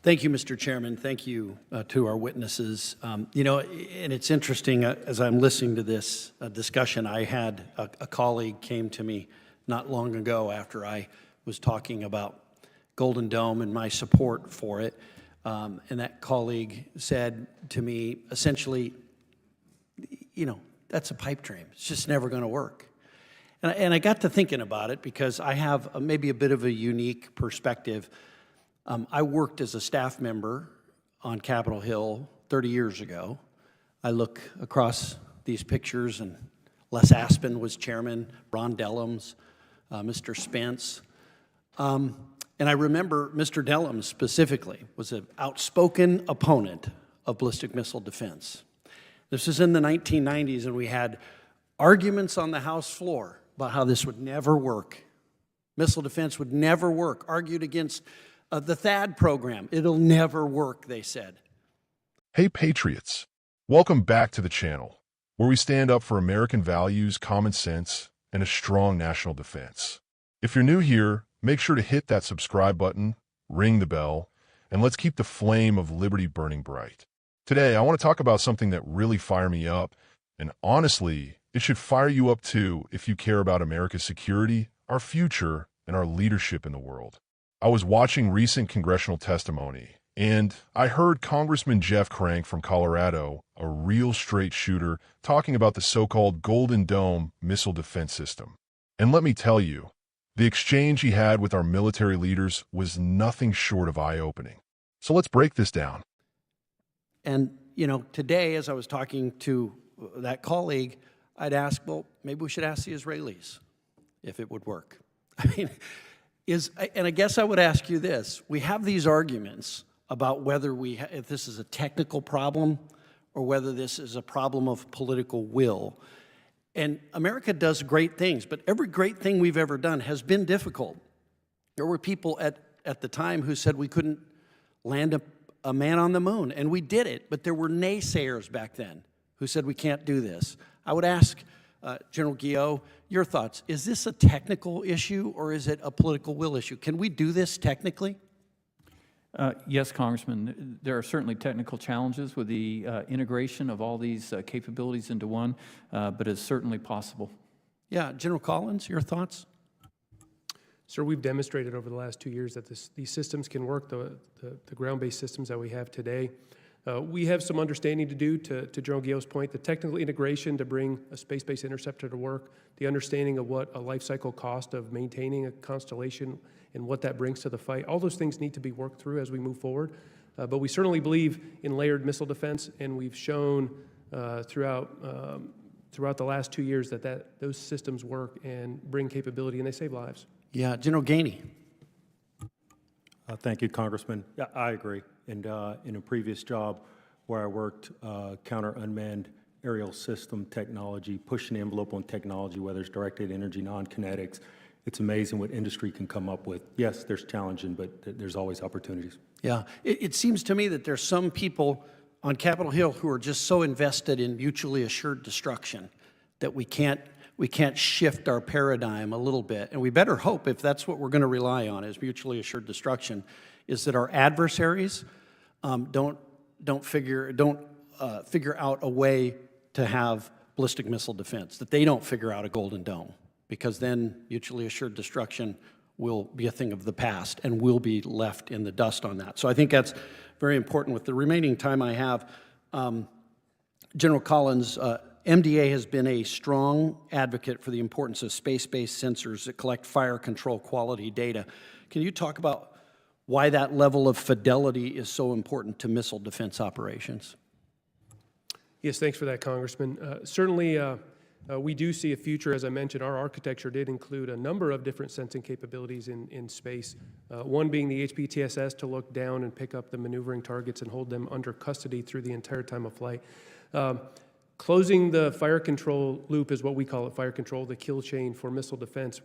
Thank you, Mr. Chairman. Thank you to our witnesses. You know, and it's interesting, as I'm listening to this discussion, I had a colleague came to me not long ago after I was talking about Golden Dome and my support for it. And that colleague said to me, essentially, you know, that's a pipe dream. It's just never going to work. And I got to thinking about it because I have maybe a bit of a unique perspective. I worked as a staff member on Capitol Hill 30 years ago. I look across these pictures, and Les Aspin was chairman, Ron Dellums, Mr. Spence. And I remember Mr. Dellums specifically was an outspoken opponent of ballistic missile defense. This was in the 1990s, and we had arguments on the House floor about how this would never work. Missile defense would never work, argued against the THAAD program. It'll never work, they said. Hey, Patriots. Welcome back to the channel, where we stand up for American values, common sense, and a strong national defense. If you're new here, make sure to hit that subscribe button, ring the bell, and let's keep the flame of liberty burning bright. Today, I want to talk about something that really fired me up, and honestly, it should fire you up too if you care about America's security, our future, and our leadership in the world. I was watching recent congressional testimony, and I heard Congressman Crank from Colorado, a real straight shooter, talking about the so-called Golden Dome missile defense system. And let me tell you, the exchange he had with our military leaders was nothing short of eye-opening. So let's break this down. And, you know, today, as I was talking to that colleague, I'd ask, well, maybe we should ask the Israelis if it would work. I mean, and I guess I would ask you this. We have these arguments about whether if this is a technical problem or whether this is a problem of political will. And America does great things, but every great thing we've ever done has been difficult. There were people at the time who said we couldn't land a man on the moon, and we did it, but there were naysayers back then who said we can't do this. I would ask General Guillot, your thoughts. Is this a technical issue or is it a political will issue? Can we do this technically? Yes, Congressman. There are certainly technical challenges with the integration of all these capabilities into one, but it's certainly possible. Yeah, General Collins, your thoughts? Sir, we've demonstrated over the last 2 years that these systems can work, the ground-based systems that we have today. We have some understanding to do, to General Guillot's point, the technical integration to bring a space-based interceptor to work, the understanding of what a life cycle cost of maintaining a constellation and what that brings to the fight. All those things need to be worked through as we move forward. But we certainly believe in layered missile defense, and we've shown throughout the last 2 years that those systems work and bring capability, and they save lives. Yeah, General Gainey. Thank you, Congressman. Yeah, I agree. And in a previous job where I worked counter unmanned aerial system technology, pushing the envelope on technology, whether it's directed energy, non-kinetics, it's amazing what industry can come up with. Yes, there's challenging, but there's always opportunities. Yeah, it seems to me that there's some people on Capitol Hill who are just so invested in mutually assured destruction that we can't shift our paradigm a little bit. And we better hope, if that's what we're going to rely on, is mutually assured destruction, is that our adversaries don't figure out a way to have ballistic missile defense, that they don't figure out a Golden Dome, because then mutually assured destruction will be a thing of the past and we'll be left in the dust on that. So I think that's very important. With the remaining time I have, General Collins, MDA has been a strong advocate for the importance of space-based sensors that collect fire control quality data. Can you talk about why that level of fidelity is so important to missile defense operations? Yes, thanks for that, Congressman. Certainly, we do see a future. As I mentioned, our architecture did include a number of different sensing capabilities in space, one being the HPTSS to look down and pick up the maneuvering targets and hold them under custody through the entire time of flight. Closing the fire control loop is what we call it, fire control, the kill chain for missile defense.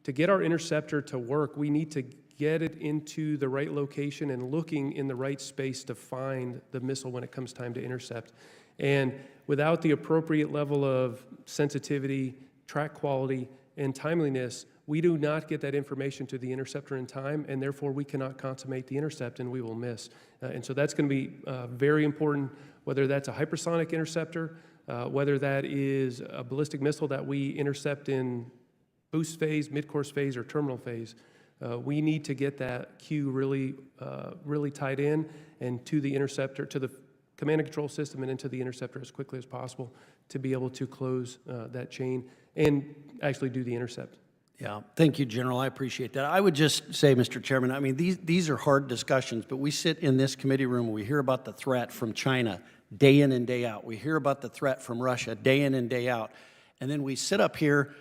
To get our interceptor to work, we need to get it into the right location and looking in the right space to find the missile when it comes time to intercept. And without the appropriate level of sensitivity, track quality, and timeliness, We do not get that information to the interceptor in time, and therefore we cannot consummate the intercept, and we will miss. And so that's going to be very important, whether that's a hypersonic interceptor, whether that is a ballistic missile that we intercept in boost phase, mid-course phase, or terminal phase. We need to get that cue really tied in and to the interceptor, to the command and control system and into the interceptor as quickly as possible to be able to close that chain and actually do the intercept. Yeah, thank you, General. I appreciate that. I would just say, Mr. Chairman, I mean, these are hard discussions, but we sit in this committee room and we hear about the threat from China day in and day out. We hear about the threat from Russia day in and day out. And then we sit up here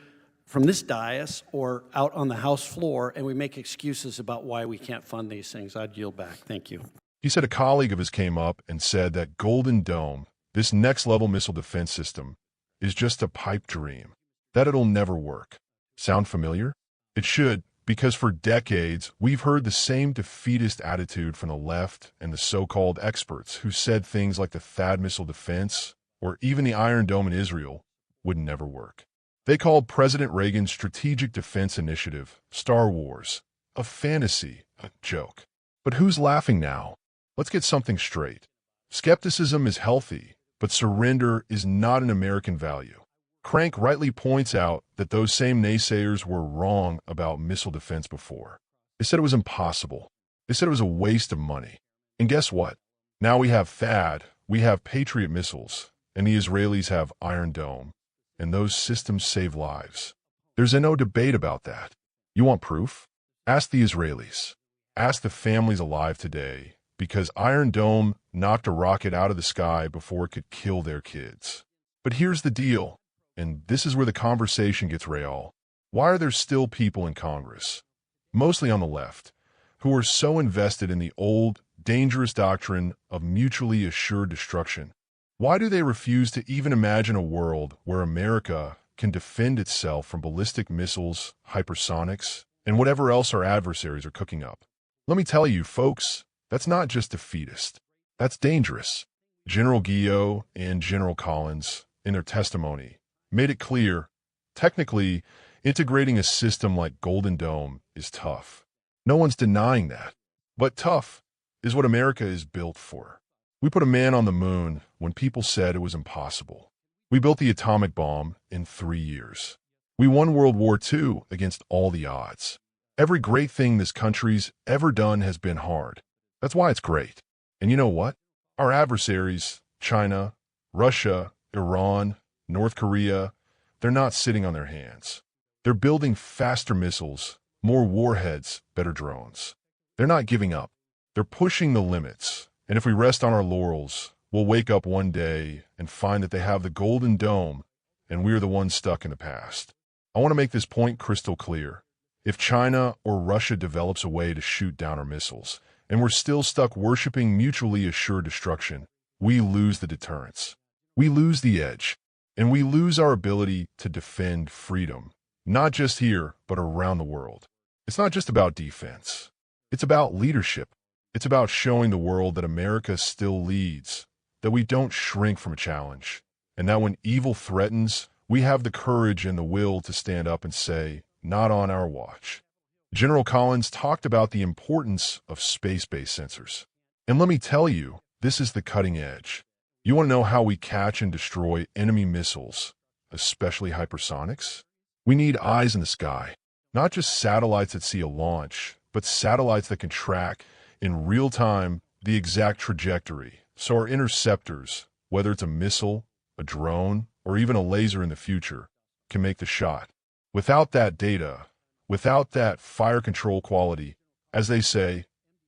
from this dais or out on the House floor and we make excuses about why we can't fund these things. I'd yield back. Thank you. He said a colleague of his came up and said that Golden Dome, this next-level missile defense system, is just a pipe dream, that it'll never work. Sound familiar? It should, because for decades, we've heard the same defeatist attitude from the left and the so-called experts who said things like the THAAD missile defense or even the Iron Dome in Israel would never work. They called President Reagan's Strategic Defense Initiative, Star Wars, a fantasy, a joke. But who's laughing now? Let's get something straight. Skepticism is healthy, but surrender is not an American value. Crank rightly points out that those same naysayers were wrong about missile defense before. They said it was impossible. They said it was a waste of money. And guess what? Now we have THAAD, we have Patriot missiles, and the Israelis have Iron Dome. And those systems save lives. There's no debate about that. You want proof? Ask the Israelis. Ask the families alive today, because Iron Dome knocked a rocket out of the sky before it could kill their kids. But here's the deal. And this is where the conversation gets real. Why are there still people in Congress, mostly on the left, who are so invested in the old, dangerous doctrine of mutually assured destruction? Why do they refuse to even imagine a world where America can defend itself from ballistic missiles, hypersonics, and whatever else our adversaries are cooking up? Let me tell you, folks, that's not just defeatist. That's dangerous. General Guillot and General Collins, in their testimony, made it clear, technically, integrating a system like Golden Dome is tough. No one's denying that. But tough is what America is built for. We put a man on the moon when people said it was impossible. We built the atomic bomb in 3 years. We won World War II against all the odds. Every great thing this country's ever done has been hard. That's why it's great. And you know what? Our adversaries, China, Russia, Iran, North Korea, they're not sitting on their hands. They're building faster missiles, more warheads, better drones. They're not giving up. They're pushing the limits. And if we rest on our laurels, we'll wake up one day and find that they have the Golden Dome and we're the ones stuck in the past. I want to make this point crystal clear. If China or Russia develops a way to shoot down our missiles, and we're still stuck worshiping mutually assured destruction, we lose the deterrence. We lose the edge. And we lose our ability to defend freedom, not just here, but around the world. It's not just about defense. It's about leadership. It's about showing the world that America still leads, that we don't shrink from a challenge, and that when evil threatens, we have the courage and the will to stand up and say, not on our watch. General Collins talked about the importance of space-based sensors. And let me tell you, this is the cutting edge. You want to know how we catch and destroy enemy missiles, especially hypersonics? We need eyes in the sky, not just satellites that see a launch, but satellites that can track in real time the exact trajectory, so our interceptors, whether it's a missile, a drone, or even a laser in the future, can make the shot. Without that data, without that fire control quality, as they say,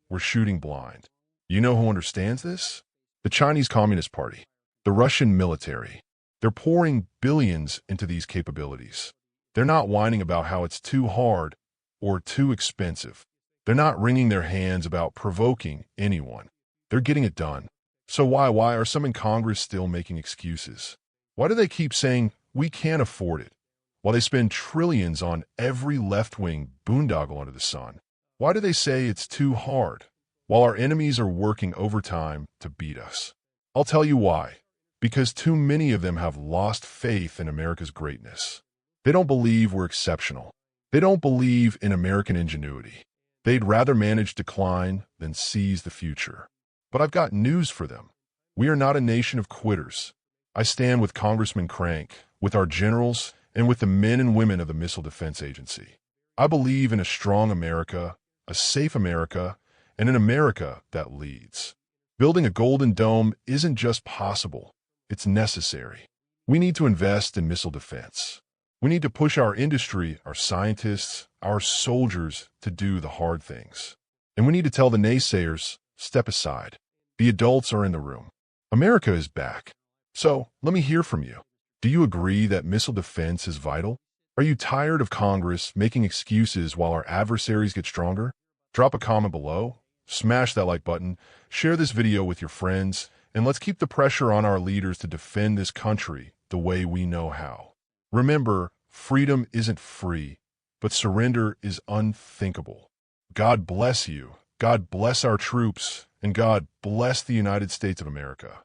we're shooting blind. You know who understands this? The Chinese Communist Party, the Russian military. They're pouring billions into these capabilities. They're not whining about how it's too hard or too expensive. They're not wringing their hands about provoking anyone. They're getting it done. So why are some in Congress still making excuses? Why do they keep saying, we can't afford it, while they spend trillions on every left-wing boondoggle under the sun? Why do they say it's too hard, while our enemies are working overtime to beat us? I'll tell you why. Because too many of them have lost faith in America's greatness. They don't believe we're exceptional. They don't believe in American ingenuity. They'd rather manage decline than seize the future. But I've got news for them. We are not a nation of quitters. I stand with Congressman Crank, with our generals, and with the men and women of the Missile Defense Agency. I believe in a strong America, a safe America, and an America that leads. Building a Golden Dome isn't just possible, it's necessary. We need to invest in missile defense. We need to push our industry, our scientists, our soldiers to do the hard things. And we need to tell the naysayers, step aside. The adults are in the room. America is back. So, let me hear from you. Do you agree that missile defense is vital? Are you tired of Congress making excuses while our adversaries get stronger? Drop a comment below, smash that like button, share this video with your friends, and let's keep the pressure on our leaders to defend this country the way we know how. Remember, freedom isn't free, but surrender is unthinkable. God bless you, God bless our troops, and God bless the United States of America.